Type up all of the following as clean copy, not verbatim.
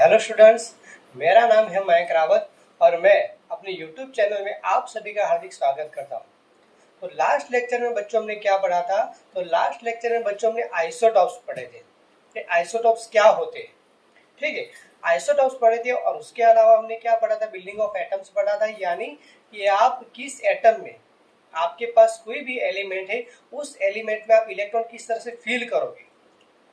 Hello students, मेरा नाम है मयंक रावत और मैं अपने यूट्यूब चैनल में आप सभी का हार्दिक स्वागत करता हूं। तो लास्ट लेक्चर में बच्चों हमने क्या पढ़ा था? तो लास्ट लेक्चर में बच्चों हमने आइसोटॉप्स पढ़े थे कि आइसोटॉप्स क्या होते हैं। ठीक है, आइसोटॉप्स पढ़े थे और उसके अलावा हमने क्या पढ़ा था? बिल्डिंग ऑफ एटम्स पढ़ा था, यानी कि आप किस एटम में आपके पास कोई भी एलिमेंट है, उस एलिमेंट में आप इलेक्ट्रॉन किस तरह से फील करोगे,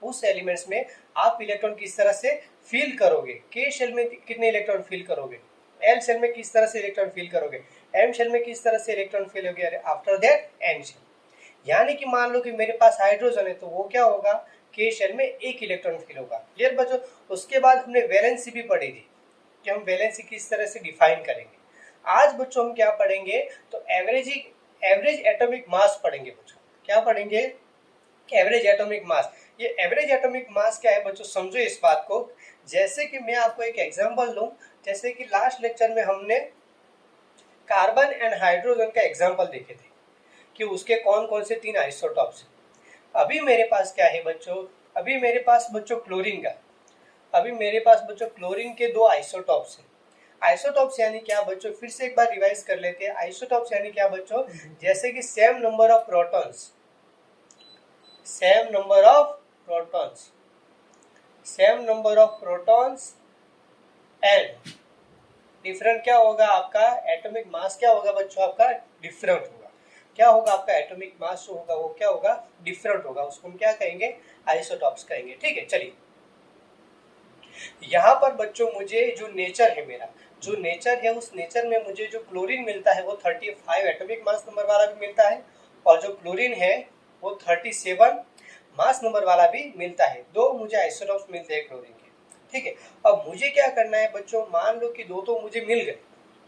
उस एलिमेंट्स में आप इलेक्ट्रॉन किस तरह से फील करोगे, के शेल में कितने इलेक्ट्रॉन फील करोगे, एल शेल में किस तरह से इलेक्ट्रॉन फील करोगे, एम शेल में किस तरह से इलेक्ट्रॉन फील होगे, आफ्टर दैट एन शेल। यानी कि मान लो कि मेरे पास हाइड्रोजन है तो वो क्या होगा, के शेल में एक इलेक्ट्रॉन फील होगा। क्लियर बच्चों? उसके बाद हमने वैलेंसी भी पढ़ी थी कि हम वैलेंसी किस तरह से डिफाइन करेंगे। आज बच्चों हम क्या पढ़ेंगे? तो एवरेज एटॉमिक मास पढ़ेंगे बच्चों। क्या पढ़ेंगे? एवरेज एटॉमिक मास। ये एवरेज एटॉमिक मास क्या है बच्चों, समझो इस बात को। जैसे कि मैं आपको एक एग्जांपल दूं, जैसे कि लास्ट लेक्चर में हमने कार्बन एंड हाइड्रोजन का एग्जांपल देखे थे कि उसके कौन कौन से 3 आइसोटॉप्स हैं। अभी मेरे पास क्या है बच्चों? अभी मेरे पास बच्चों क्लोरीन का, अभी मेरे पास बच्चों क्लोरीन के 2 आइसोटॉप्स हैं। आइसोटॉप्स यानी क्या बच्चों? फिर से एक बार रिवाइज कर लेते हैं। आइसोटॉप्स यानी क्या बच्चों? जैसे कि same number of protons, same number of protons, same number of protons and different क्या होगा आपका एटॉमिक मास, क्या होगा बच्चों आपका डिफरेंट होगा। क्या होगा आपका एटॉमिक मास जो होगा वो क्या होगा, डिफरेंट होगा। उसको हम क्या कहेंगे? आइसोटॉप्स कहेंगे। ठीक है, चलिए यहाँ पर बच्चों मुझे जो नेचर है, मेरा जो नेचर है उस नेचर में मुझे जो क्लोरीन मिलता है वो 35 एटॉमिक मास नंबर वाला भी मिलता है और जो क्लोरीन है वो 37 मास नंबर वाला भी मिलता है। 2 मुझे आइसोटॉप्स मिलते हैं क्लोरीन के। ठीक है, अब मुझे क्या करना है बच्चों? मान लो कि 2 तो मुझे मिल गए,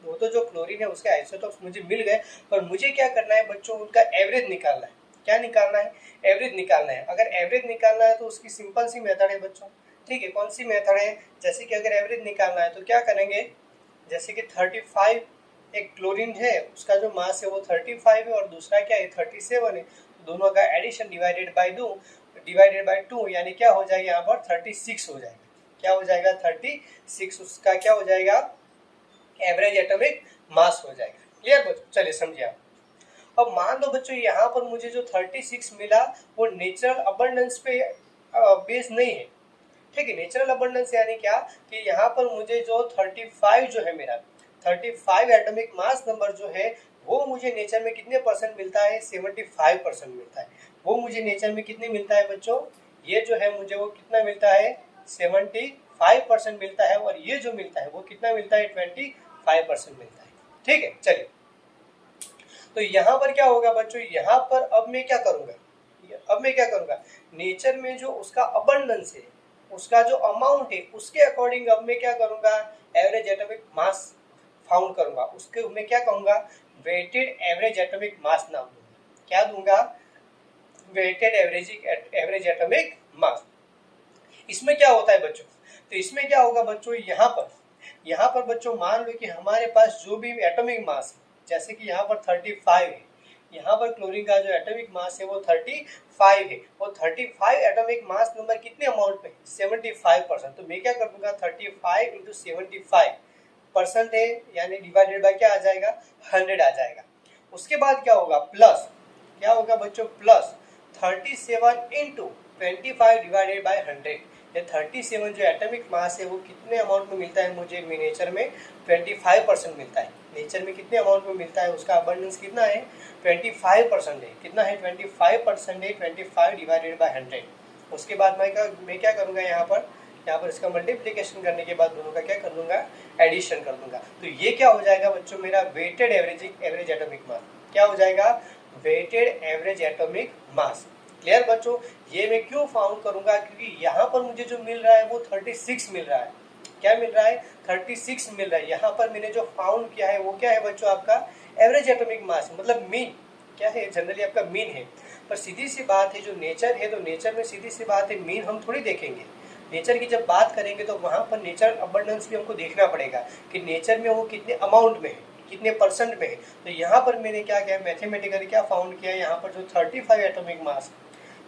2 तो जो क्लोरीन है उसके आइसोटॉप्स मुझे मिल गए, पर मुझे क्या करना है बच्चों? उनका एवरेज निकालना है। क्या निकालना है? एवरेज निकालना है। अगर एवरेज निकालना है तो उसकी सिंपल सी मेथड है बच्चों। ठीक है, कौन सी मेथड है? जैसे कि अगर एवरेज निकालना है तो क्या करेंगे? जैसे कि 35 एक क्लोरीन है, उसका जो मास है वो 35 है और दूसरा क्या है 37 है, दोनों का एडिशन डिवाइडेड बाय 2 यानी क्या हो जाएगा यहाँ पर 36 हो जाएगा। क्या हो जाएगा? 36, उसका क्या हो जाएगा? एवरेज एटॉमिक मास हो जाएगा। क्लियर बच्चों? चलिए समझिए आप। अब मान लो बच्चों यहाँ पर मुझे जो 36 मिला वो नेचुरल अबंडेंस पे बेस नहीं है। ठीक है, नेचुरल अबंडेंस यानी क्या कि यहाँ पर मुझे जो 35 जो है मेरा 35 एटॉमिक मास नंबर जो है वो मुझे नेचर में कितने परसेंट मिलता है? 75% मिलता है। वो मुझे नेचर में कितने मिलता है बच्चों? ये जो है मुझे वो कितना मिलता है? 75% मिलता है और ये जो मिलता है वो कितना मिलता है? 25% मिलता है। ठीक है, चलिए तो यहाँ पर क्या होगा बच्चों? यहाँ पर अब मैं क्या करूंगा? अब मैं क्या करूंगा? नेचर में जो उसका अबंडेंस है, उसका जो अमाउंट है उसके अकॉर्डिंग अब मैं क्या करूंगा? एवरेज एटॉमिक मास फाउंड करूंगा। उसके मैं क्या कहूंगा? वेटेड एवरेज एटॉमिक मास नाम दूंगा। क्या दूंगा? Weighted average atomic mass. इसमें क्या होता है बच्चों? तो इसमें क्या होगा बच्चों? यहाँ पर बच्चों मान लो कि हमारे पास जो भी एटॉमिक मास है, जैसे कि यहाँ पर 35 है, यहाँ पर क्लोरीन का जो एटॉमिक मास है वो 35 है, वो 35 एटॉमिक मास नंबर कितने अमाउंट पे? 75%। तो मैं क्या कर दूंगा? 35 इंटू 75% है, यानी डिवाइडेड बाय क्या आ जाएगा? 100 आ जाएगा। उसके बाद क्या होगा? प्लस, क्या होगा बच्चों? Plus 37 into 25 divided by 100। ये 37 जो एटॉमिक मास है वो कितने अमाउंट में मिलता है मुझे? नेचर में 25% मिलता है। नेचर में कितने अमाउंट में मिलता है? उसका अबंडेंस कितना है? 25% है। कितना है? 25% है। 25 डिवाइडेड बाय 100। उसके बाद मैं क्या करूँगा? यहाँ पर इसका मल्टीप्लिकेशन करने के बाद दोनों का क्या कर दूंगा? एडिशन कर दूंगा। तो ये क्या हो जाएगा बच्चों? मेरा वेटेड एवरेज एटॉमिक मास क्या हो जाएगा? Weighted average atomic mass. Clear बच्चों? ये मैं क्यों फाउंड करूंगा? क्योंकि यहाँ पर मुझे जो मिल रहा है वो 36 मिल रहा है। क्या मिल रहा है? 36 मिल रहा है। यहाँ पर मैंने जो फाउंड किया है वो क्या है बच्चों? आपका एवरेज एटॉमिक मास, मतलब मीन। क्या है? जनरली आपका मीन है। पर सीधी सी बात है, जो नेचर है तो नेचर में सीधी सी बात है मीन हम थोड़ी देखेंगे। नेचर की जब बात करेंगे तो वहाँ पर नेचर अबंडेंस भी हमको देखना पड़ेगा कि नेचर में वो कितने अमाउंट में है, कितने परसेंट में है। तो यहाँ पर मैंने क्या किया? मैथमेटिकली क्या फाउंड किया? यहाँ पर जो 35 एटॉमिक मास,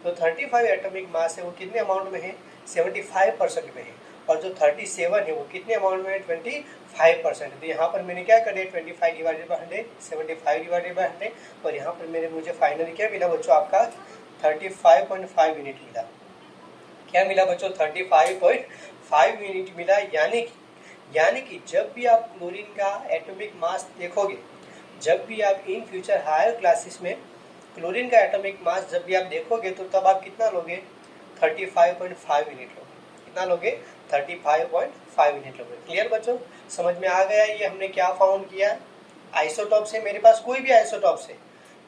तो 35 एटॉमिक मास है वो कितने अमाउंट में है? 75% में है। और जो 37 है वो कितने अमाउंट में है, 25%। तो यहाँ पर मैंने क्या कर दिया, 25 डिवाइडेड बाई 100, 75 डिवाइडेड बाई 100, और यहाँ पर मुझे फाइनली क्या मिला बच्चों, आपका 35.5 यूनिट मिला। क्या मिला बच्चों, 35.5 यूनिट मिला। यानी कि जब भी आप क्लोरीन का एटॉमिक मास देखोगे, जब भी आप इन फ्यूचर हायर क्लासेस में क्लोरीन का एटॉमिक मास जब भी आप देखोगे, तो तब आप कितना लोगे, 35.5 यूनिट लोगे। कितना लोगे, 35.5 यूनिट लोगे। क्लियर बच्चों, समझ में आ गया ये हमने क्या फाउंड किया। आइसोटॉप से, मेरे पास कोई भी आइसोटॉप से,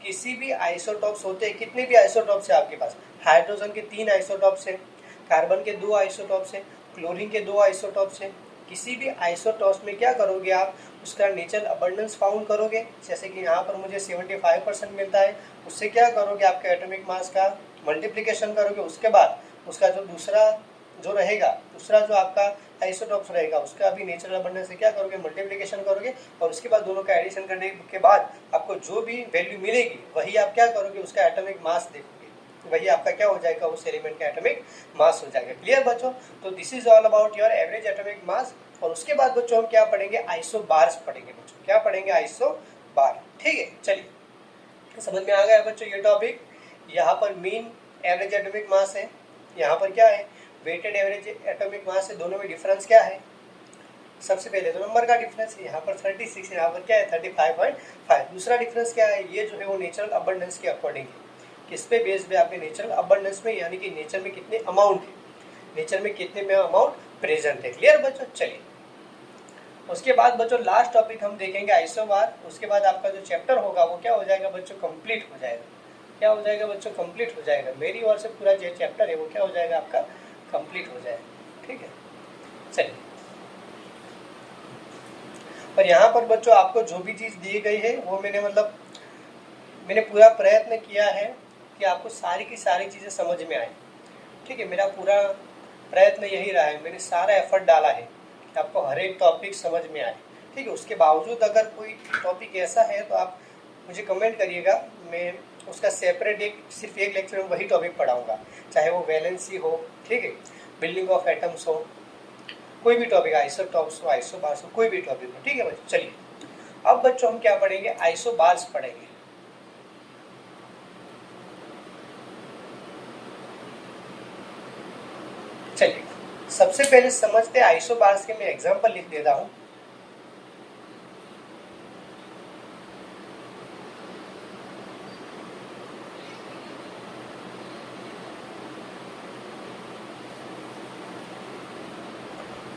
किसी भी आइसोटॉप्स होते हैं, कितने भी आइसोटॉप्स है आपके पास, हाइड्रोजन के 3 आइसोटॉप्स है, कार्बन के 2 आइसोटॉप्स है, क्लोरीन के 2 आइसोटॉप्स है। किसी भी आइसोटॉप्स में क्या करोगे आप, उसका नेचुरल अबंडेंस फाउंड करोगे। जैसे कि यहाँ पर मुझे 75% मिलता है, उससे क्या करोगे, आपके एटॉमिक मास का मल्टीप्लिकेशन करोगे। उसके बाद उसका जो दूसरा जो रहेगा, दूसरा जो आपका आइसोटॉप्स रहेगा, उसका भी नेचुरल अबंडेंस से क्या करोगे, मल्टीप्लिकेशन करोगे, और उसके बाद दोनों का एडिशन करने के बाद आपको जो भी वैल्यू मिलेगी वही आप क्या करोगे, उसका एटॉमिक मास देखोगे, वही आपका क्या हो जाएगा, उस एलिमेंट का एटॉमिक मास हो जाएगा। क्लियर बच्चों, तो this is all about your average atomic मास। और उसके बाद बच्चों हम क्या पढ़ेंगे, आइसोबार्स पढ़ेंगे बच्चों, क्या पढ़ेंगे, आइसोबार। ठीक है, चलिए समझ में आ गया बच्चों ये टॉपिक। यहाँ पर मीन एवरेज एटॉमिक मास है, यहाँ पर क्या है, वेटेड एवरेज एटॉमिक मास है। दोनों में डिफरेंस क्या है, सबसे पहले तो नंबर का डिफरेंस है, यहाँ पर 36, यहाँ पर क्या है 35.5। दूसरा डिफरेंस क्या है, ये जो है वो नेचुरल अबंडेंस के अकॉर्डिंग है। किस पे बेस्ड पे, आपके नेचुरल अबंडेंस में, यानी कि नेचर में कितने अमाउंट है, नेचर में कितने में अमाउंट प्रेजेंट है। क्लियर बच्चों, चलिए उसके बाद बच्चों लास्ट टॉपिक हम देखेंगे आइसोबार। उसके बाद आपका जो चैप्टर होगा वो क्या हो जाएगा बच्चों, कंप्लीट हो जाएगा। क्या हो जाएगा बच्चों, कंप्लीट हो जाएगा। मेरी ओर से पूरा जो चैप्टर है वो क्या हो जाएगा, आपका कंप्लीट हो जाएगा। ठीक है, चलिए। और यहाँ पर बच्चों आपको जो भी चीज़ दी गई है वो मैंने पूरा प्रयत्न किया है कि आपको सारी की सारी चीज़ें समझ में आए। ठीक है, मेरा पूरा प्रयत्न यही रहा है, मैंने सारा एफर्ट डाला है कि आपको हर एक टॉपिक समझ में आए। ठीक है, उसके बावजूद अगर कोई टॉपिक ऐसा है तो आप मुझे कमेंट करिएगा, मैं उसका सेपरेट सिर्फ एक लेक्चर में वही टॉपिक पढ़ाऊँगा, चाहे वो वैलेंसी हो, ठीक है, बिल्डिंग ऑफ एटम्स हो, कोई भी टॉपिक, आइसोटॉप्स हो, आइसोबार्स हो, कोई भी टॉपिक हो। ठीक है बच्चों, चलिए अब बच्चों हम क्या पढ़ेंगे, आइसोबार्स पढ़ेंगे। चलिए सबसे पहले समझते हैं आइसोबार्स के, मैं एग्जांपल लिख देता हूं।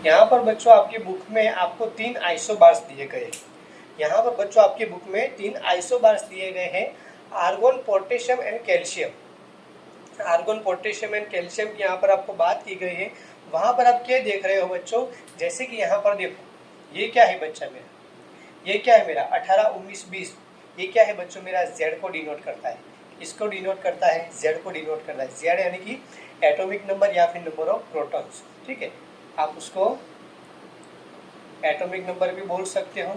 यहाँ पर बच्चों आपकी बुक में आपको 3 आइसोबार्स दिए गए हैं। यहाँ पर बच्चों आपकी बुक में 3 आइसोबार्स दिए गए हैं, argon, potassium and calcium. Argon, potassium and calcium की यहाँ पर आपको बात की गई है। वहाँ पर आप क्या देख रहे हो बच्चों, जैसे कि यहाँ पर देखो, ये क्या है बच्चा मेरा, ये क्या है मेरा 18, 19, 20, ये क्या है बच्चों मेरा, Z को डिनोट करता है, इसको डिनोट करता है, Z को डिनोट करता है। Z यानी कि एटॉमिक नंबर या फिर नंबर ऑफ प्रोटॉन्स। ठीक है, आप उसको एटॉमिक नंबर भी बोल सकते हो।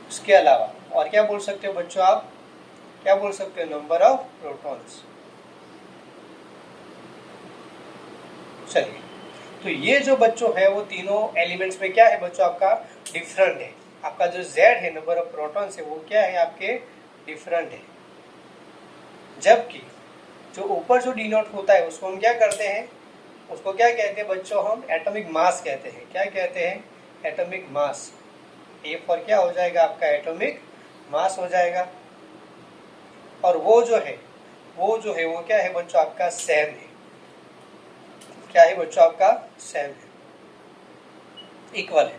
उसके अलावा और क्या बोल सकते हो बच्चों, आप क्या बोल सकते हो, नंबर ऑफ प्रोटॉन्स। चलिए, तो ये जो बच्चों है वो तीनों एलिमेंट्स में क्या है बच्चों, आपका डिफरेंट है। आपका जो Z है, नंबर ऑफ प्रोटॉन्स है, वो क्या है, आपके डिफरेंट है। जबकि जो ऊपर जो डिनोट होता है उसको हम क्या करते हैं, उसको क्या कहते हैं बच्चों, हम एटॉमिक मास कहते हैं। क्या कहते हैं, एटॉमिक मास। ए फॉर क्या हो जाएगा, आपका एटॉमिक मास हो जाएगा। और वो जो है वो क्या है बच्चों, आपका सेम है। क्या है बच्चों, आपका सेम है, इक्वल है।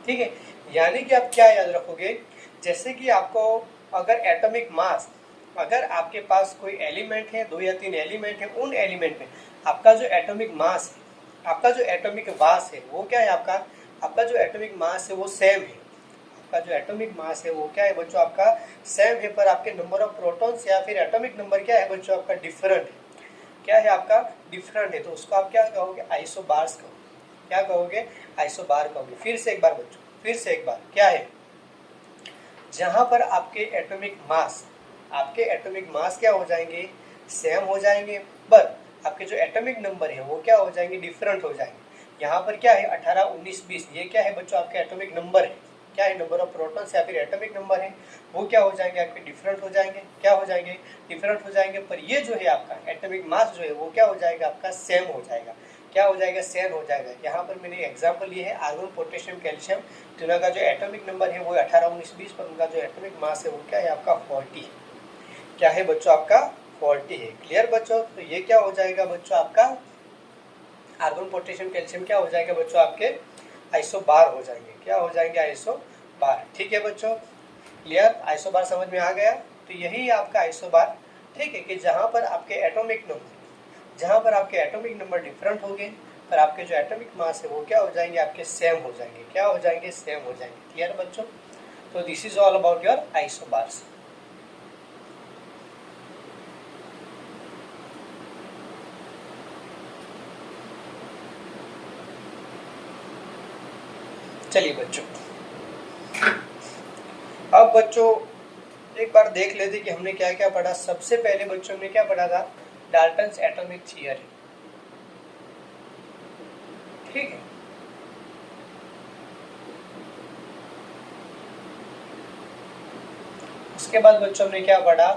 ठीक है, यानी कि आप क्या याद रखोगे, जैसे कि आपको अगर एटॉमिक मास, अगर आपके पास कोई एलिमेंट है, 2 या 3 एलिमेंट है, उन एलिमेंट में आपका जो एटॉमिक मास है, आपका जो एटॉमिक मास है वो क्या है, आपका जो एटॉमिक मास है वो सेम है। आपका जो एटॉमिक मास है वो क्या है बच्चों, आपका सेम है, पर आपके नंबर ऑफ प्रोटॉन्स या फिर एटॉमिक नंबर क्या है बच्चों, आपका डिफरेंट है। क्या है, आपका डिफरेंट है, तो उसको आप क्या कहोगे, आइसोबार्स कहोगे। क्या कहोगे, आइसोबार कहोगे। फिर से एक बार बच्चों, फिर से एक बार, क्या है, जहां पर आपके एटॉमिक मास क्या हो जाएंगे, सेम हो जाएंगे, पर आपके जो एटॉमिक नंबर है वो क्या हो जाएंगे, डिफरेंट हो जाएंगे। यहाँ पर क्या है 18, 19, 20, ये क्या है बच्चों आपके एटॉमिक नंबर है, क्या है नंबर ऑफ प्रोटॉन्स या फिर एटॉमिक नंबर है, वो क्या हो जाएंगे आपके डिफरेंट हो जाएंगे, क्या हो जाएंगे डिफरेंट हो जाएंगे। पर ये जो है आपका एटॉमिक मास जो है वो क्या हो जाएगा आपका सेम हो जाएगा, क्या हो जाएगा सेम हो जाएगा। यहाँ पर मैंने एग्जाम्पल लिए है आर्गन, पोटेशियम, कैल्शियम, तीनों का जो एटॉमिक नंबर है वो 18, 19, 20, पर उनका जो एटॉमिक मास है वो क्या है आपका 40 है, क्या है बच्चों आपका 40 है। क्लियर बच्चों, तो ये क्या हो जाएगा बच्चों आपका आर्गन, पोटेशियम, कैल्शियम क्या हो जाएगा बच्चों आपके आइसोबार हो जाएंगे, क्या हो जाएंगे आइसोबार। ठीक है बच्चों, क्लियर, आइसोबार समझ में आ गया। तो यही आपका आइसोबार, ठीक है, कि जहां पर आपके एटॉमिक नंबर डिफरेंट होंगे पर आपके जो एटॉमिक मास है वो क्या हो जाएंगे आपके सेम हो जाएंगे, क्या हो जाएंगे सेम हो जाएंगे। क्लियर बच्चों, तो this is all about your isobars. चलिए बच्चों, अब बच्चों एक बार देख लेते कि हमने क्या क्या पढ़ा। सबसे पहले बच्चों ने क्या पढ़ा था, डाल्टन्स एटॉमिक थियरी, ठीक है। उसके बाद बच्चों हमने क्या पढ़ा,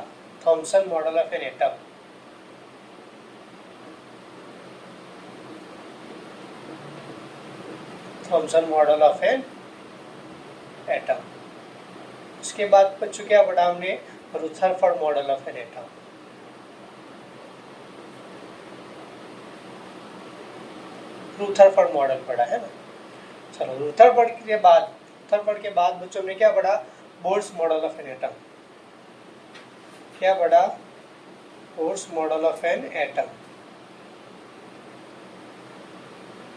Thomson model of an atom, Thompson model of an atom. उसके बाद बच्चों क्या पढ़ा हमने, Rutherford model of an atom, Rutherford model पढ़ा है ना। चलो रुथरफोर्ड के बाद बच्चों ने क्या पढ़ा, boards model of an atom, क्या पढ़ा, boards model of an atom.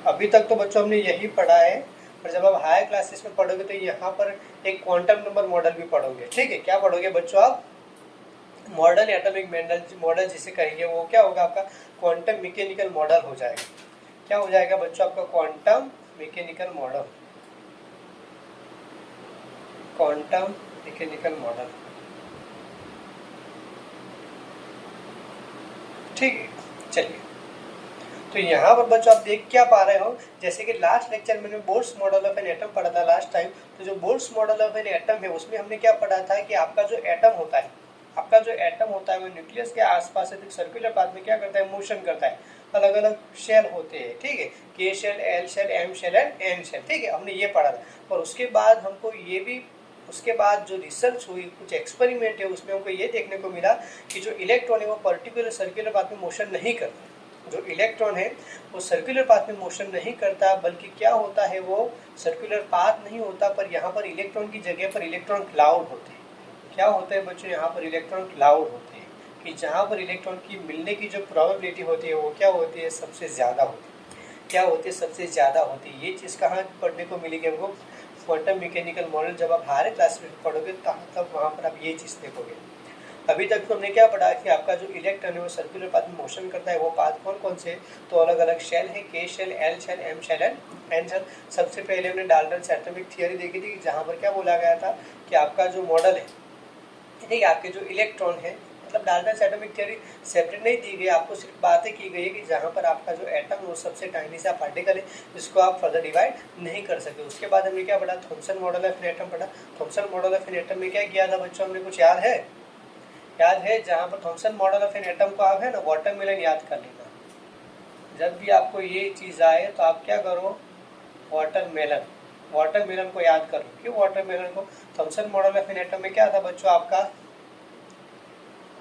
अभी तक तो बच्चों हमने यही पढ़ा है, पर जब आप हायर क्लासेस में पढ़ोगे तो यहाँ पर एक क्वांटम नंबर मॉडल भी पढ़ोगे, ठीक है। क्या पढ़ोगे बच्चों आप, मॉडर्न एटॉमिक मॉडल जिसे कहेंगे वो क्या होगा आपका क्वांटम मैकेनिकल मॉडल हो जाएगा, क्या हो जाएगा बच्चों आपका quantum mechanical model, quantum mechanical model, ठीक है। चलिए, तो यहाँ पर बच्चों आप देख क्या पा रहे हो, जैसे कि लास्ट लेक्चर में boards model of an atom पढ़ा था लास्ट टाइम। तो जो boards model of an atom है उसमें हमने क्या पढ़ा था कि आपका जो एटम होता है, वो न्यूक्लियस के आसपास एक सर्कुलर पाथ में क्या करता है, मोशन करता है। अलग अलग शेल होते हैं, ठीक है, K shell, L shell, M shell and N shell, ठीक है, हमने ये पढ़ा था। और उसके बाद हमको ये भी, उसके बाद जो रिसर्च हुई, कुछ एक्सपेरिमेंट है, उसमें हमको ये देखने को मिला कि जो इलेक्ट्रॉन है वो पर्टिकुलर सर्कुलर पाथ में मोशन नहीं करता, जो इलेक्ट्रॉन है वो सर्कुलर पाथ में मोशन नहीं करता, बल्कि क्या होता है, वो सर्कुलर पाथ नहीं होता, पर यहाँ पर इलेक्ट्रॉन की जगह पर इलेक्ट्रॉन क्लाउड होते हैं। क्या होता है बच्चों, यहाँ पर इलेक्ट्रॉन क्लाउड होते हैं, कि जहाँ पर इलेक्ट्रॉन की मिलने की जो प्रोबेबिलिटी होती है वो क्या होती है, सबसे ज़्यादा होती है, क्या होती है, सबसे ज़्यादा होती है। ये चीज़ कहाँ पढ़ने को मिलेगी हमको, क्वांटम मैकेनिकल मॉडल जब आप हायर क्लास में पढ़ोगे तब वहाँ पर आप ये चीज़ देखोगे। अभी तक तो हमने क्या पढ़ा कि आपका जो इलेक्ट्रॉन है वो सर्कुलर पाथ में मोशन करता है, वो पाथ कौन कौन से, तो अलग अलग शेल है, K shell, L shell, M shell and N shell. सबसे पहले हमने डाल्टन्स एटॉमिक थियरी देखी थी, जहाँ पर क्या बोला गया था कि आपका जो मॉडल है, ठीक है, आपके जो इलेक्ट्रॉन है, मतलब डाल्टन्स एटॉमिक थियरी सेपरेट नहीं दी गई, आपको सिर्फ बातें की गई है कि जहाँ पर आपका जो एटम वो सबसे टाइनी सा पार्टिकल है जिसको आप फर्दर डिवाइड नहीं कर सकते। उसके बाद हमने क्या पढ़ा, Thomson model of an atom पढ़ा। Thomson model of an atom में क्या किया था बच्चों, हमने कुछ याद है, जहाँ पर Thompson model of an atom को आप है ना वाटरमेलन याद कर लेना। जब भी आपको ये चीज़ आए तो आप क्या करो, वाटरमेलन को याद करो। क्यों वाटरमेलन को, Thompson model of an atom में क्या था बच्चों,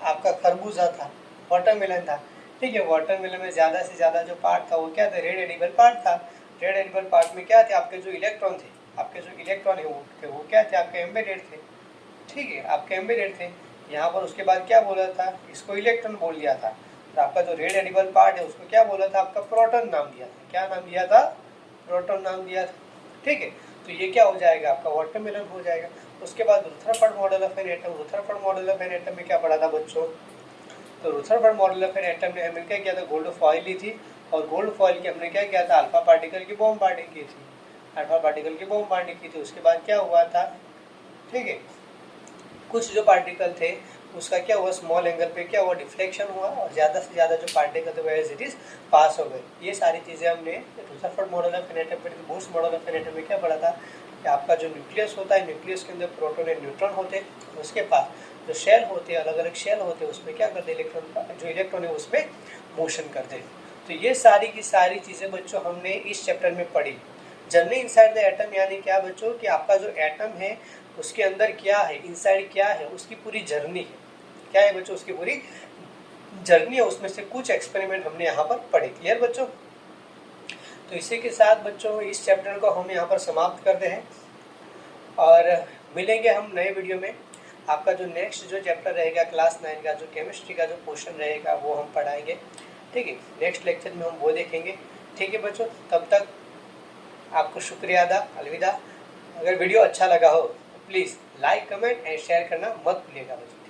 आपका खरबूजा था, वाटरमेलन था, ठीक है। वाटरमेलन में ज़्यादा से ज़्यादा जो पार्ट था वो क्या था, रेड एडिबल पार्ट था। रेड एडिबल पार्ट में क्या थे, आपके जो इलेक्ट्रॉन है वो क्या थे, आपके एम्बेडेड थे, ठीक है, आपके एम्बेडेड थे। यहाँ पर उसके बाद क्या बोला था, इसको इलेक्ट्रॉन बोल दिया था। और आपका जो रेड एडिबल पार्ट है उसको क्या बोला था, आपका प्रोटॉन नाम दिया था। क्या नाम दिया था, प्रोटॉन नाम दिया था, ठीक है। तो ये क्या हो जाएगा, आपका वाटरमेलन हो जाएगा। उसके बाद Rutherford model of an atom, Rutherford model of an atom में क्या पढ़ा था बच्चों, तो Rutherford model of an atom ने हमें क्या किया था, गोल्ड फॉइल ली थी, और गोल्ड फॉइल की हमने क्या किया था, अल्फा पार्टिकल की बॉम्ब बाइंडिंग की थी, अल्फा पार्टिकल की बॉम्ब बाइंडिंग की थी। उसके बाद क्या हुआ था, ठीक है, कुछ जो पार्टिकल थे उसका क्या हुआ, स्मॉल एंगल पे क्या हुआ, डिफ्लेक्शन हुआ और ज़्यादा से ज़्यादा जो पार्टिकल थे वो एज इट इज पास हो गए। ये सारी चीज़ें हमने Rutherford model of anatomy, Bohr's model of anatomy में क्या पढ़ा था कि आपका जो न्यूक्लियस होता है, न्यूक्लियस के अंदर प्रोटॉन एंड न्यूट्रॉन होते हैं, उसके पास जो शेल होते हैं, अलग अलग शेल होते हैं, उसमें क्या करते हैं, इलेक्ट्रॉन जो इलेक्ट्रॉन है उसमें मोशन करते हैं। तो ये सारी की सारी चीज़ें बच्चों हमने इस चैप्टर में पढ़ी। जर्नी इनसाइड द एटम यानी क्या बच्चों कि आपका जो एटम है उसके अंदर क्या है, इनसाइड क्या है, उसकी पूरी जर्नी है। क्या है बच्चों, उसकी पूरी जर्नी है, उसमें से कुछ एक्सपेरिमेंट हमने यहाँ पर पढ़े। क्लियर बच्चों? तो इसी के साथ बच्चों इस चैप्टर को हम यहाँ पर समाप्त करते हैं और मिलेंगे हम नए वीडियो में। आपका जो नेक्स्ट जो चैप्टर रहेगा क्लास 9 का, जो केमिस्ट्री का जो पोर्शन रहेगा वो हम पढ़ाएंगे। ठीक है, नेक्स्ट लेक्चर में हम वो देखेंगे। ठीक है बच्चों, तब तक आपको शुक्रिया अदा, अलविदा। अगर वीडियो अच्छा लगा हो तो please like, comment and share करना मत भूलिएगा बच्चों।